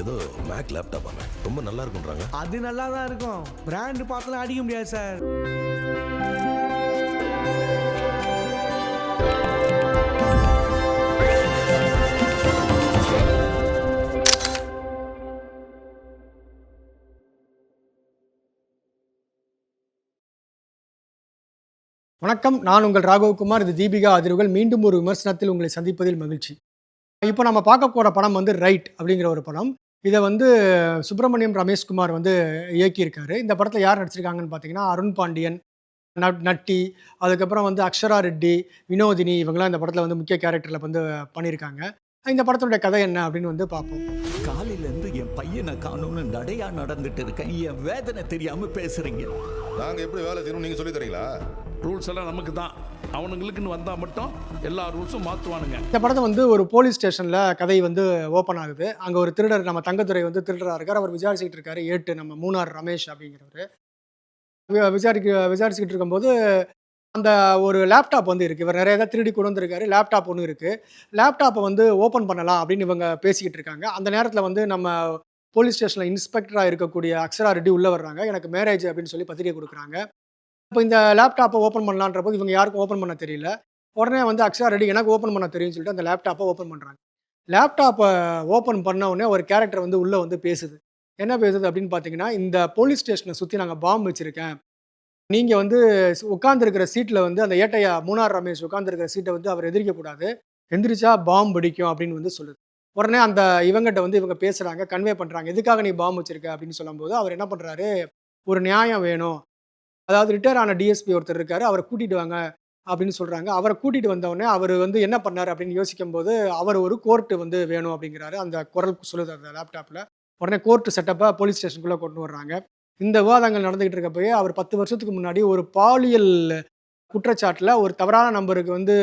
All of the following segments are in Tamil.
ஏதோ மேக் லேப்டாப் ஆமே ரொம்ப நல்லா இருக்குன்றாங்க. அது நல்லா தான் இருக்கும். பிராண்ட் பார்த்தாலும் அடிக்க முடியாது சார். வணக்கம், நான் உங்கள் ராகவகுமார். இது தீபிகா அதிர்வுகள். மீண்டும் ஒரு விமர்சனத்தில் உங்களை சந்திப்பதில் மகிழ்ச்சி. இப்போ நம்ம பார்க்க போகிற படம் வந்து ரைட் அப்படிங்கிற ஒரு படம். இதை வந்து சுப்பிரமணியம் ரமேஷ்குமார் வந்து இயக்கியிருக்காரு. இந்த படத்தில் யார் நடிச்சிருக்காங்கன்னு பார்த்தீங்கன்னா, அருண் பாண்டியன், நட்டி, அதுக்கப்புறம் வந்து அக்ஷரா ரெட்டி, வினோதினி, இவங்கெல்லாம் இந்த படத்தில் வந்து முக்கிய கேரக்டரில் வந்து பண்ணியிருக்காங்க. இந்த படத்தினுடைய கதை என்ன அப்படின்னு வந்து பார்ப்போம். காலையில இருந்து என் பையனை காணும்னு நடையா நடந்துட்டு இருக்கேன். என் வேதனை தெரியாம பேசுறீங்க. நாங்க எப்படி வேலை செய்யணும் நீங்க சொல்லி தரீங்களா? ரூல்ஸ் எல்லாம் நமக்கு தான், அவனுங்களுக்குன்னு வந்தால் மட்டும் எல்லா ரூல்ஸும் மாற்றுவானுங்க. இந்த படத்தை வந்து ஒரு போலீஸ் ஸ்டேஷனில் கதை வந்து ஓப்பன் ஆகுது. அங்கே ஒரு திருடர், நம்ம தங்கத்துறை வந்து திருடராக இருக்கார். அவர் விசாரிச்சுக்கிட்டு இருக்காரு. ஏட்டு நம்ம மூணார் ரமேஷ் அப்படிங்கிறவர் விசாரிச்சுக்கிட்டு இருக்கும்போது அந்த ஒரு லேப்டாப் வந்து இருக்குது. இவர் நிறைய தான் திருடி கொண்டு வந்திருக்காரு. லேப்டாப் ஒன்று இருக்குது. லேப்டாப்பை வந்து ஓப்பன் பண்ணலாம் அப்படின்னு இவங்க பேசிக்கிட்டு இருக்காங்க. அந்த நேரத்தில் வந்து நம்ம போலீஸ் ஸ்டேஷனில் இன்ஸ்பெக்டராக இருக்கக்கூடிய அக்ஷரா ரெட்டி உள்ளே வர்றாங்க. எனக்கு மேரேஜ் அப்படின்னு சொல்லி பத்திரிகை கொடுக்குறாங்க. இப்போ இந்த லேப்டாப்பை ஓப்பன் பண்ணலான்ற போது இவங்க யாருக்கும் ஓப்பன் பண்ண தெரியல. உடனே வந்து அக்ஷரா ரெட்டி எனக்கு ஓப்பன் பண்ண தெரியும்னு சொல்லிட்டு அந்த லேப்டாப்பை ஓப்பன் பண்ணுறாங்க. லேப்டாப்பை ஓப்பன் பண்ண உடனே ஒரு கேரக்டர் வந்து உள்ளே வந்து பேசுது. என்ன பேசுது அப்படின்னு பார்த்தீங்கன்னா, இந்த போலீஸ் ஸ்டேஷனை சுற்றி நாங்கள் பாம்பு வச்சுருக்கேன். நீங்கள் வந்து உட்காந்துருக்கிற சீட்டில் வந்து அந்த ஏட்டையா மூணார் ரமேஷ் உட்காந்துருக்கிற சீட்டை வந்து அவர் எந்திரிக்கக்கூடாது. எந்திரிச்சா பாம்பு வெடிக்கும் அப்படின்னு வந்து சொல்லுது. உடனே அந்த இவங்ககிட்ட வந்து இவங்க பேசுகிறாங்க, கன்வே பண்ணுறாங்க. எதுக்காக நீ பாம்பு வச்சிருக்க அப்படின்னு சொல்லும்போது அவர் என்ன பண்ணுறாரு, ஒரு நியாயம் வேணும். அதாவது ரிட்டையர் ஆன டிஎஸ்பி ஒருத்தர் இருக்காரு, அவரை கூட்டிட்டு வாங்க அப்படின்னு சொல்றாங்க. அவரை கூட்டிட்டு வந்தவொடனே அவர் வந்து என்ன பண்ணாரு அப்படின்னு யோசிக்கும்போது, அவர் ஒரு கோர்ட் வந்து வேணும் அப்படிங்கிறாரு. அந்த குரல் சொல்லுது அந்த லேப்டாப்ல. உடனே கோர்ட் செட்டப்பை போலீஸ் ஸ்டேஷனுக்குள்ள கொண்டு வர்றாங்க. இந்த விவாதங்கள் நடந்துகிட்டு இருக்கப்பயே அவர் 10 வருஷத்துக்கு முன்னாடி ஒரு பாலியல் குற்றச்சாட்டுல ஒரு தவறான நம்பருக்கு வந்து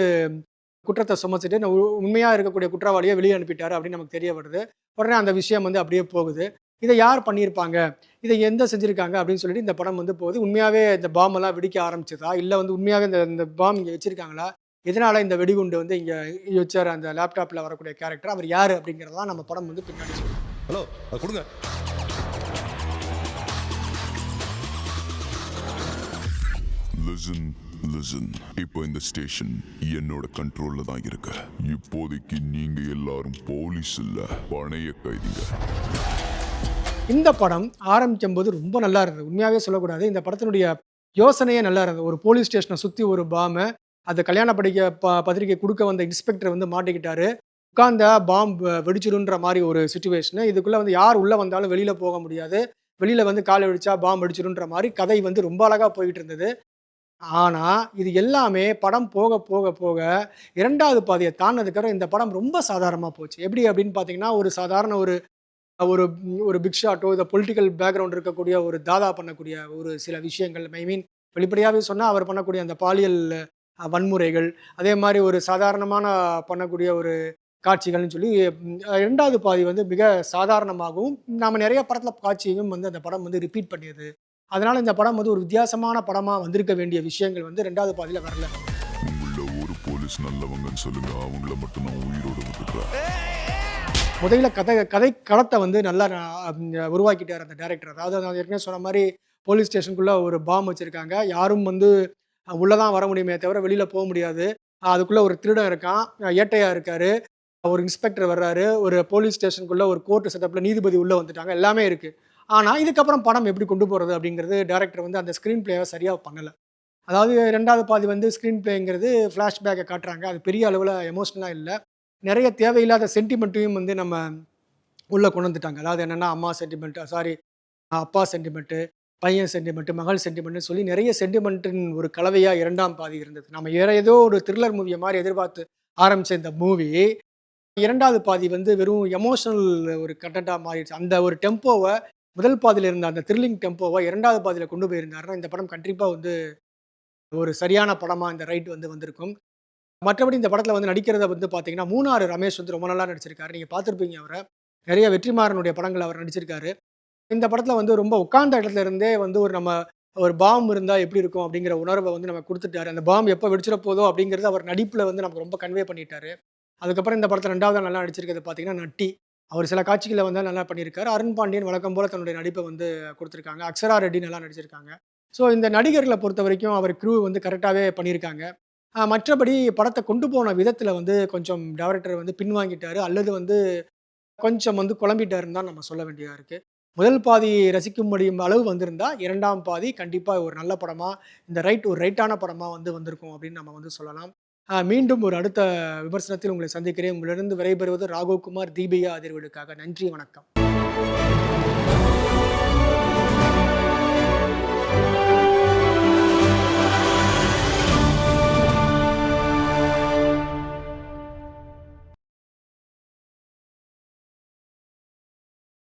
குற்றத்தை சுமத்திட்டு உண்மையா இருக்கக்கூடிய குற்றவாளியை வெளியே அனுப்பிட்டாரு அப்படின்னு நமக்கு தெரிய வருது. உடனே அந்த விஷயம் வந்து அப்படியே போகுது. இதை யார் பண்ணியிருப்பாங்க, இதை எந்த செஞ்சுருக்காங்க அப்படின்னு சொல்லிட்டு இந்த படம் வந்து போகுது. உண்மையாகவே இந்த பாம்பெல்லாம் வெடிக்க ஆரம்பிச்சதா, இல்லை வந்து உண்மையாகவே இந்த பாம் இங்கே வச்சுருக்காங்களா, எதனால் இந்த வெடிகுண்டு வந்து இங்கே வச்சார் அந்த லேப்டாப்பில் வரக்கூடிய கேரக்டர், அவர் யார் அப்படிங்கிறதான் நம்ம படம் வந்து பின்னாடி சொல்லுவோம். ஹலோ கொடுங்க. லிசன் இப்போ இந்த ஸ்டேஷன் என்னோட கண்ட்ரோல்ல தான் இருக்கு. இப்போதைக்கு நீங்க எல்லாரும் போலீஸ் இல்ல, பணைய கைதிங்க. இந்த படம் ஆரம்பிக்கும் போது ரொம்ப நல்லா இருந்தது. உண்மையாகவே சொல்லக்கூடாது, இந்த படத்தினுடைய யோசனையே நல்லா இருந்தது. ஒரு போலீஸ் ஸ்டேஷனை சுற்றி ஒரு பாம்பை, அந்த கல்யாண பத்திரிகை கொடுக்க வந்த இன்ஸ்பெக்டர் வந்து மாட்டிக்கிட்டாரு. உட்கார்ந்த பாம்பு வெடிச்சிடுன்ற மாதிரி ஒரு சுச்சுவேஷனு. இதுக்குள்ளே வந்து யார் உள்ளே வந்தாலும் வெளியில் போக முடியாது. வெளியில் வந்து காலை வெடிச்சா பாம்பு வெடிச்சிடுன்ற மாதிரி கதை வந்து ரொம்ப அழகாக போயிட்டு இருந்தது. ஆனால் இது எல்லாமே படம் போக போக போக 2வது பாதியை தாண்டினதுக்கப்புறம் இந்த படம் ரொம்ப சாதாரணமாக போச்சு. எப்படி அப்படின்னு பார்த்தீங்கன்னா, ஒரு சாதாரண ஒரு ஒரு ஒரு பிக் ஷாட்டோ, இதை பொலிட்டிக்கல் பேக்ரவுண்ட் இருக்கக்கூடிய ஒரு தாதா பண்ணக்கூடிய ஒரு சில விஷயங்கள், ஐ மீன் வெளிப்படையாகவே சொன்னால் அவர் பண்ணக்கூடிய அந்த பாலியல் வன்முறைகள், அதே மாதிரி ஒரு சாதாரணமான பண்ணக்கூடிய ஒரு காட்சிகள்னு சொல்லி 2வது பாதி வந்து மிக சாதாரணமாகவும், நாம் நிறைய படத்தில் காட்சியும் வந்து அந்த படம் வந்து ரிப்பீட் பண்ணியது. அதனால இந்த படம் வந்து ஒரு வித்தியாசமான படமாக வந்திருக்க வேண்டிய விஷயங்கள் வந்து 2வது பாதியில் வரல. உங்கள ஒரு போலீஸ் நல்லவங்கன்னு சொல்லுங்க, அவங்கள மட்டும் நான் உயிரோட விட்டுடுறேன். முதல்ல கதை களத்தை வந்து நல்லா உருவாக்கிட்டார் அந்த டைரக்டர். அதாவது நான் ஏற்கனவே சொன்ன மாதிரி போலீஸ் ஸ்டேஷனுக்குள்ளே ஒரு பாம் வச்சுருக்காங்க. யாரும் வந்து உள்ளே தான் வர முடியுமே தவிர வெளியில் போக முடியாது. அதுக்குள்ளே ஒரு திருடன் இருக்கான், ஏட்டையாக இருக்கார், ஒரு இன்ஸ்பெக்டர் வர்றாரு, ஒரு போலீஸ் ஸ்டேஷனுக்குள்ளே ஒரு கோர்ட்டு செட்டப்பில் நீதிபதி உள்ளே வந்துட்டாங்க, எல்லாமே இருக்குது. ஆனால் இதுக்கப்புறம் படம் எப்படி கொண்டு போகிறது அப்படிங்கிறது டைரக்டர் வந்து அந்த ஸ்க்ரீன் பிளேவை சரியாக பண்ணலை. அதாவது 2வது பாதி வந்து ஸ்க்ரீன் பிளேங்கிறது ஃப்ளாஷ்பேக்கை காட்டுறாங்க. அது பெரிய அளவில் எமோஷ்னலாக இல்லை. நிறைய தேவையில்லாத சென்டிமெண்ட்டையும் வந்து நம்ம உள்ளே கொண்டு வந்துட்டாங்க. அதாவது என்னென்னா, அம்மா சென்டிமெண்ட்டு, அப்பா சென்டிமெண்ட்டு, பையன் சென்டிமெண்ட்டு, மகள் சென்டிமெண்ட்டுன்னு சொல்லி நிறைய சென்டிமெண்ட்டின் ஒரு கலவையாக 2ஆம் பாதி இருந்தது. நம்ம ஏதோ ஒரு த்ரில்லர் மூவியை மாதிரி எதிர்பார்த்து ஆரம்பித்த இந்த மூவி 2வது பாதி வந்து வெறும் எமோஷனல் ஒரு கண்டென்ட்டாக மாறிடுச்சு. அந்த ஒரு டெம்போவை முதல் பாதியில் இருந்த அந்த த்ரில்லிங் டெம்போவை 2வது பாதியில் கொண்டு போயிருந்தாருன்னா இந்த படம் கண்டிப்பாக வந்து ஒரு சரியான படமாக இந்த ரைட் வந்து வந்திருக்கும். மற்றபடி இந்த படத்தில் வந்து நடிக்கிறத வந்து பார்த்தீங்கன்னா, மூணாறு ரமேஷ் வந்து ரொம்ப நல்லா நடிச்சிருக்காரு. நீங்கள் பார்த்துருப்பீங்க அவரை. நிறைய வெற்றிமாறனுடைய படங்கள் அவர் நடிச்சிருக்காரு. இந்த படத்தில் வந்து ரொம்ப உட்கார்ந்த இடத்துல இருந்தே வந்து ஒரு பாம் இருந்தால் எப்படி இருக்கும் அப்படிங்கிற உணர்வை வந்து நம்ம கொடுத்துட்டாரு. அந்த பாம் எப்போ வெடிச்சிட போதோ அப்படிங்கிறது அவர் நடிப்பில் வந்து நமக்கு ரொம்ப கன்வே பண்ணிட்டாரு. அதுக்கப்புறம் இந்த படத்தில் 2வது நல்லா நடிச்சிருக்கிறது பார்த்தீங்கன்னா நட்டி. அவர் சில காட்சிகளை வந்து நல்லா பண்ணியிருக்காரு. அருண் பாண்டியன் வழக்கம் போல தன்னுடைய நடிப்பை வந்து கொடுத்துருக்காங்க. அக்ஷரா ரெட்டி நல்லா நடிச்சிருக்காங்க. ஸோ இந்த நடிகர்களை பொறுத்த வரைக்கும் அவர் க்ரூ வந்து கரெக்டாகவே பண்ணியிருக்காங்க. மற்றபடி படத்தை கொண்டு போன விதத்தில் வந்து கொஞ்சம் டைரக்டர் வந்து பின்வாங்கிட்டாரு, அல்லது வந்து கொஞ்சம் வந்து குழம்பிட்டாருன்னு தான் நம்ம சொல்ல வேண்டியதாக இருக்குது. முதல் பாதி ரசிக்கும்படி அளவு வந்திருந்தா, 2ஆம் பாதி கண்டிப்பாக ஒரு நல்ல படமாக, இந்த ஒரு ரைட்டான படமாக வந்து வந்திருக்கும் அப்படின்னு நம்ம வந்து சொல்லலாம். மீண்டும் ஒரு அடுத்த விமர்சனத்தில் உங்களை சந்திக்கிறேன். உங்களிடம் விடைபெறுவது ராகவ் குமார், தீபிகா அதிர்வெடுக்காக. நன்றி, வணக்கம்.